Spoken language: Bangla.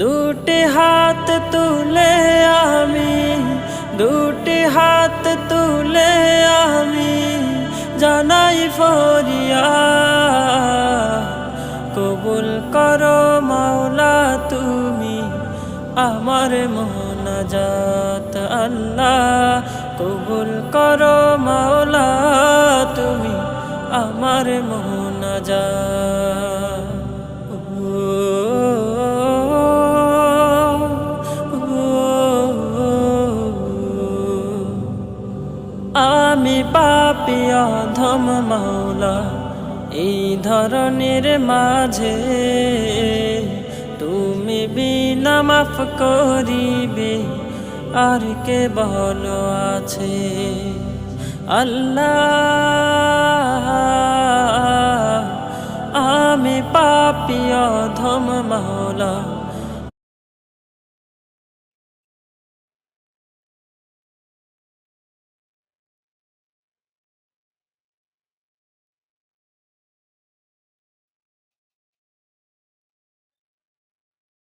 দুটি হাত তুলে আমি, দুটি হাত তুলে আমি জানাই ফরিয়াদ, কবুল করো মাওলা তুমি আমার মোনাজাত। আল্লাহ কবুল করো মাওলা তুমি আমার মোনাজাত। আমি পাপী অধম মাওলা, এই ধরনের মাঝে তুমি বিনা মাফ করিবে আর কে ভালো আছে। আল্লাহ আমি পাপী অধম মাওলা,